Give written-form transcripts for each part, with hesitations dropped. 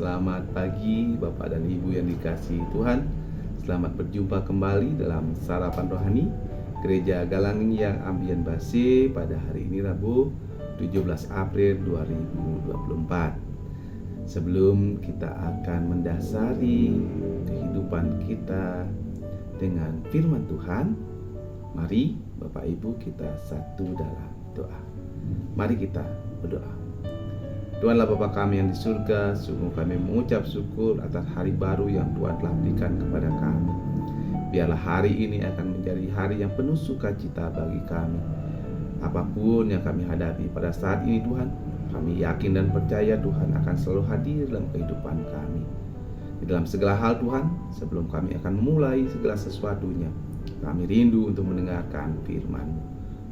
Selamat pagi Bapak dan Ibu yang dikasihi Tuhan. Selamat berjumpa kembali dalam Sarapan Rohani Gereja Galangin yang Ambien Base pada hari ini Rabu 17 April 2024. Sebelum kita akan mendasari kehidupan kita dengan firman Tuhan, mari Bapak Ibu kita satu dalam doa. Mari kita berdoa. Tuhanlah Bapa kami yang di surga, sungguh kami mengucap syukur atas hari baru yang Tuhan telah berikan kepada kami. Biarlah hari ini akan menjadi hari yang penuh sukacita bagi kami. Apapun yang kami hadapi pada saat ini Tuhan, kami yakin dan percaya Tuhan akan selalu hadir dalam kehidupan kami. Di dalam segala hal Tuhan, sebelum kami akan memulai segala sesuatunya, kami rindu untuk mendengarkan firman-Mu.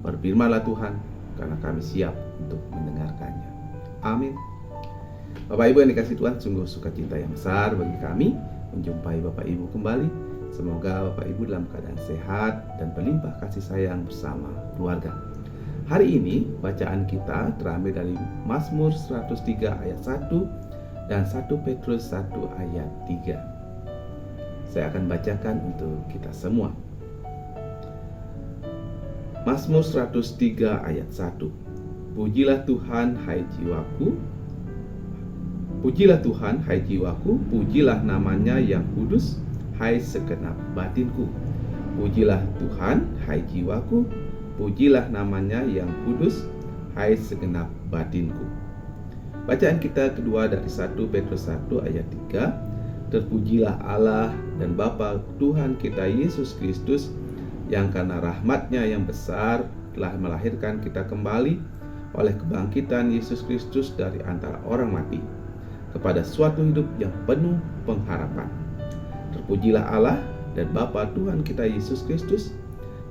Berfirmanlah Tuhan, karena kami siap untuk mendengarkannya. Amin. Bapak Ibu yang dikasihi Tuhan, sungguh sukacita yang besar bagi kami menjumpai Bapak Ibu kembali. Semoga Bapak Ibu dalam keadaan sehat dan berlimpah kasih sayang bersama keluarga. Hari ini bacaan kita terambil dari Mazmur 103 ayat 1 dan 1 Petrus 1 ayat 3. Saya akan bacakan untuk kita semua. Mazmur 103 ayat 1. Pujilah Tuhan, hai jiwaku. Pujilah Tuhan, hai jiwaku. Pujilah namanya yang kudus, hai segenap batinku. Pujilah Tuhan, hai jiwaku. Pujilah namanya yang kudus, hai segenap batinku. Bacaan kita kedua dari 1 Petrus 1 ayat 3. Terpujilah Allah dan Bapa Tuhan kita Yesus Kristus, yang karena rahmat-Nya yang besar telah melahirkan kita kembali oleh kebangkitan Yesus Kristus dari antara orang mati kepada suatu hidup yang penuh pengharapan. Terpujilah Allah dan Bapa Tuhan kita Yesus Kristus,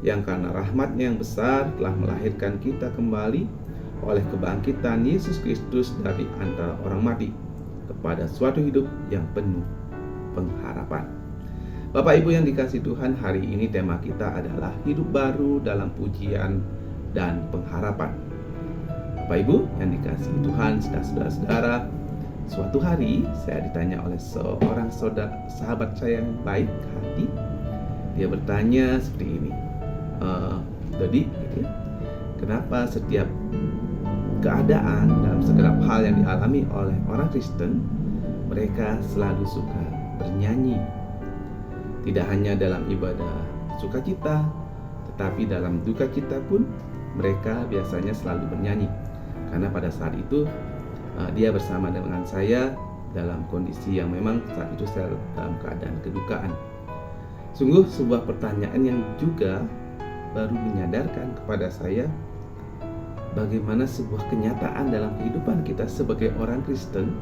yang karena rahmat-Nya yang besar telah melahirkan kita kembali oleh kebangkitan Yesus Kristus dari antara orang mati kepada suatu hidup yang penuh pengharapan. Bapak Ibu yang dikasihi Tuhan, hari ini tema kita adalah hidup baru dalam pujian dan pengharapan. Bapak Ibu yang dikasihi Tuhan, saudara-saudara, suatu hari saya ditanya oleh seorang sahabat saya yang baik hati. Dia bertanya seperti ini, Dodi, gitu ya, kenapa setiap keadaan dalam segala hal yang dialami oleh orang Kristen, mereka selalu suka bernyanyi? Tidak hanya dalam ibadah sukacita, tetapi dalam duka cita pun mereka biasanya selalu bernyanyi. Karena pada saat itu dia bersama dengan saya dalam kondisi yang memang saat itu saya dalam keadaan kedukaan. Sungguh sebuah pertanyaan yang juga baru menyadarkan kepada saya bagaimana sebuah kenyataan dalam kehidupan kita sebagai orang Kristen.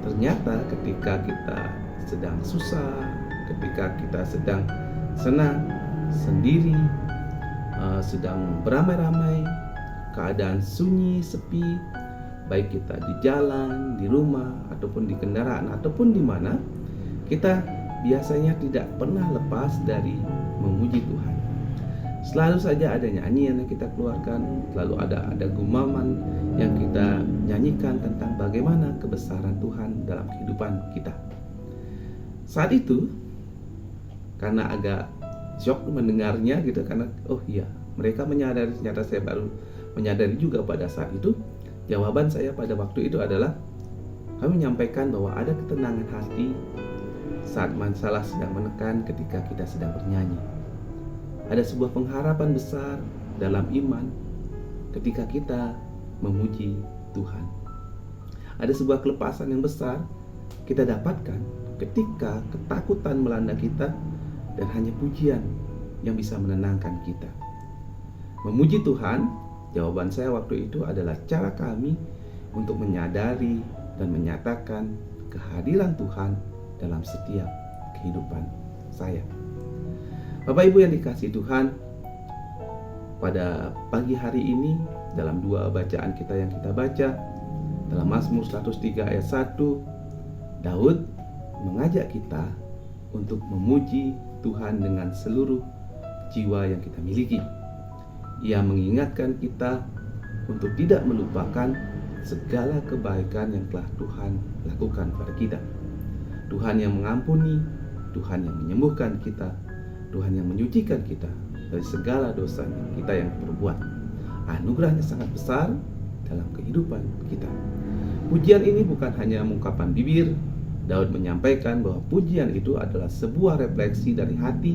Ternyata ketika kita sedang susah, ketika kita sedang senang, sendiri, sedang beramai-ramai, keadaan sunyi, sepi, baik kita di jalan, di rumah, ataupun di kendaraan, ataupun di mana, kita biasanya tidak pernah lepas dari memuji Tuhan. Selalu saja ada nyanyian yang kita keluarkan, selalu ada gumaman yang kita nyanyikan tentang bagaimana kebesaran Tuhan dalam kehidupan kita. Saat itu, karena agak syok mendengarnya gitu, karena oh iya, mereka menyadari, ternyata saya baru menyadari juga pada saat itu. Jawaban saya pada waktu itu adalah kami menyampaikan bahwa ada ketenangan hati saat masalah sedang menekan ketika kita sedang bernyanyi. Ada sebuah pengharapan besar dalam iman ketika kita memuji Tuhan. Ada sebuah kelepasan yang besar kita dapatkan ketika ketakutan melanda kita dan hanya pujian yang bisa menenangkan kita. Memuji Tuhan, jawaban saya waktu itu adalah cara kami untuk menyadari dan menyatakan kehadiran Tuhan dalam setiap kehidupan saya. Bapak Ibu yang dikasihi Tuhan, pada pagi hari ini dalam dua bacaan kita yang kita baca, dalam Mazmur 103 ayat 1, Daud mengajak kita untuk memuji Tuhan dengan seluruh jiwa yang kita miliki. Ia mengingatkan kita untuk tidak melupakan segala kebaikan yang telah Tuhan lakukan pada kita. Tuhan yang mengampuni, Tuhan yang menyembuhkan kita, Tuhan yang menyucikan kita dari segala dosa kita yang perbuat. Anugerahnya sangat besar dalam kehidupan kita. Pujian ini bukan hanya ungkapan bibir. Daud menyampaikan bahwa pujian itu adalah sebuah refleksi dari hati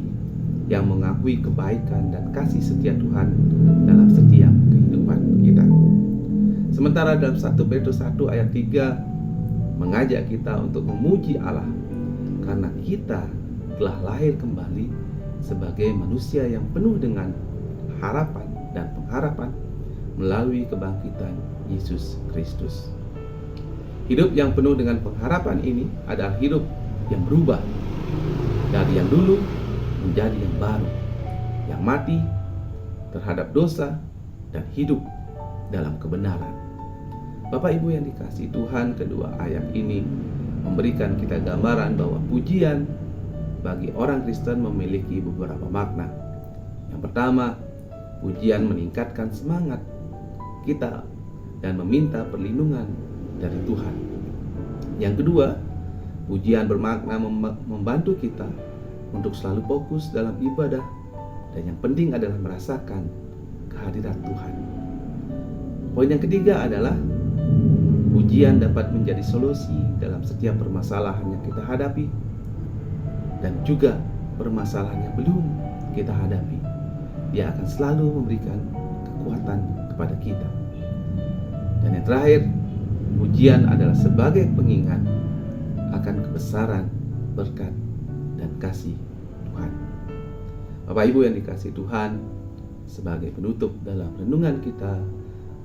yang mengakui kebaikan dan kasih setia Tuhan dalam setiap kehidupan kita. Sementara dalam 1 Petrus 1 ayat 3 mengajak kita untuk memuji Allah karena kita telah lahir kembali sebagai manusia yang penuh dengan harapan dan pengharapan melalui kebangkitan Yesus Kristus. Hidup yang penuh dengan pengharapan ini adalah hidup yang berubah dari yang dulu menjadi yang baru, yang mati terhadap dosa dan hidup dalam kebenaran. Bapak Ibu yang dikasihi Tuhan, kedua ayat ini memberikan kita gambaran bahwa pujian bagi orang Kristen memiliki beberapa makna. Yang pertama, pujian meningkatkan semangat kita dan meminta perlindungan dari Tuhan. Yang kedua, pujian bermakna membantu kita untuk selalu fokus dalam ibadah, dan yang penting adalah merasakan kehadiran Tuhan. Poin yang ketiga adalah pujian dapat menjadi solusi dalam setiap permasalahan yang kita hadapi dan juga permasalahan yang belum kita hadapi. Dia akan selalu memberikan kekuatan kepada kita. Dan yang terakhir, pujian adalah sebagai pengingat akan kebesaran, berkat, dan kasih Tuhan. Bapak Ibu yang dikasihi Tuhan, sebagai penutup dalam renungan kita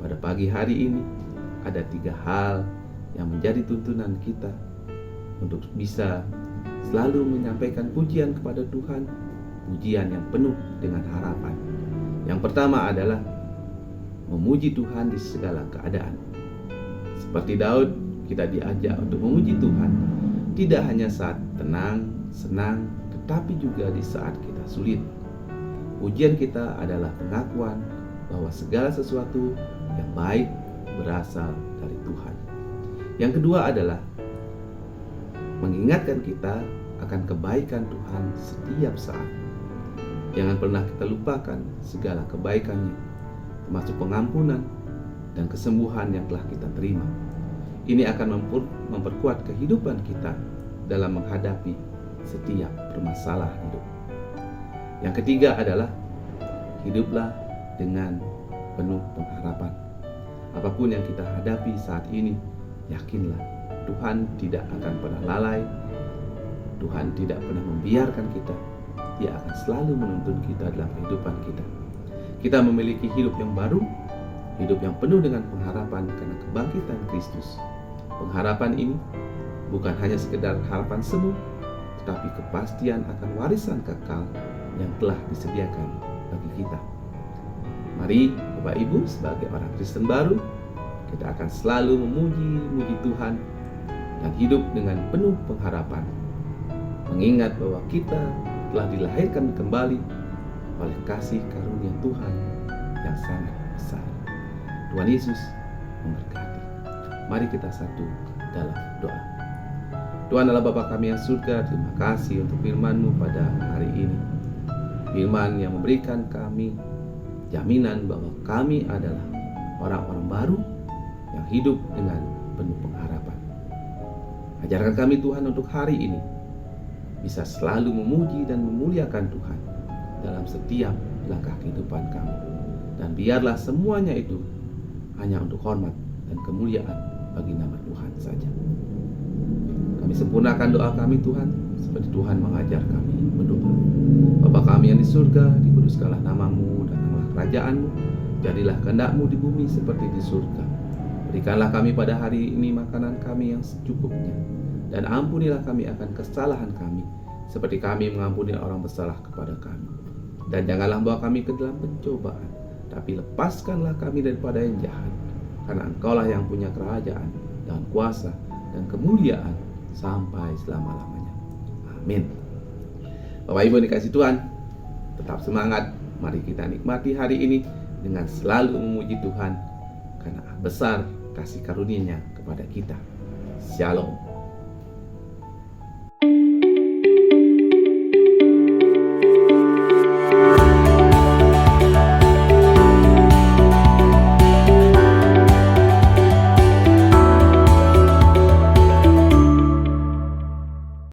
pada pagi hari ini, ada 3 hal yang menjadi tuntunan kita untuk bisa selalu menyampaikan pujian kepada Tuhan, pujian yang penuh dengan harapan. Yang pertama adalah memuji Tuhan di segala keadaan. Seperti Daud, kita diajak untuk memuji Tuhan tidak hanya saat tenang, senang, tetapi juga di saat kita sulit. Pujian kita adalah pengakuan bahwa segala sesuatu yang baik berasal dari Tuhan. Yang kedua adalah mengingatkan kita akan kebaikan Tuhan setiap saat. Jangan pernah kita lupakan segala kebaikannya, termasuk pengampunan dan kesembuhan yang telah kita terima. Ini akan memperkuat kehidupan kita dalam menghadapi setiap permasalahan hidup. Yang ketiga adalah hiduplah dengan penuh pengharapan. Apapun yang kita hadapi saat ini, yakinlah Tuhan tidak akan pernah lalai. Tuhan tidak pernah membiarkan kita. Dia akan selalu menuntun kita dalam kehidupan kita. Kita memiliki hidup yang baru, hidup yang penuh dengan pengharapan karena kebangkitan Kristus. Pengharapan ini bukan hanya sekedar harapan semu, tetapi kepastian akan warisan kekal yang telah disediakan bagi kita. Mari Bapak Ibu, sebagai orang Kristen baru, kita akan selalu memuji Tuhan dan hidup dengan penuh pengharapan, mengingat bahwa kita telah dilahirkan kembali oleh kasih karunia Tuhan yang sangat besar. Tuhan Yesus memberkati. Mari kita satu dalam doa. Tuhan Allah Bapa kami yang surga, terima kasih untuk firman-Mu pada hari ini. Firman yang memberikan kami jaminan bahwa kami adalah orang-orang baru yang hidup dengan penuh pengharapan. Ajarkan kami Tuhan untuk hari ini bisa selalu memuji dan memuliakan Tuhan dalam setiap langkah kehidupan kami. Dan biarlah semuanya itu hanya untuk hormat dan kemuliaan bagi nama Tuhan saja. Kami sempurnakan doa kami Tuhan, seperti Tuhan mengajar kami berdoa. Bapa kami yang di surga, dikuduskanlah nama-Mu, datanglah kerajaan-Mu, jadilah kehendak-Mu di bumi seperti di surga. Berikanlah kami pada hari ini makanan kami yang secukupnya, dan ampunilah kami akan kesalahan kami, seperti kami mengampuni orang bersalah kepada kami. Dan janganlah bawa kami ke dalam pencobaan, tapi lepaskanlah kami daripada yang jahat, karena Engkaulah yang punya kerajaan, dan kuasa, dan kemuliaan, sampai selama-lamanya. Amin. Bapak Ibu dikasih Tuhan, tetap semangat. Mari kita nikmati hari ini dengan selalu memuji Tuhan, karena besar kasih karunia-Nya kepada kita. Shalom.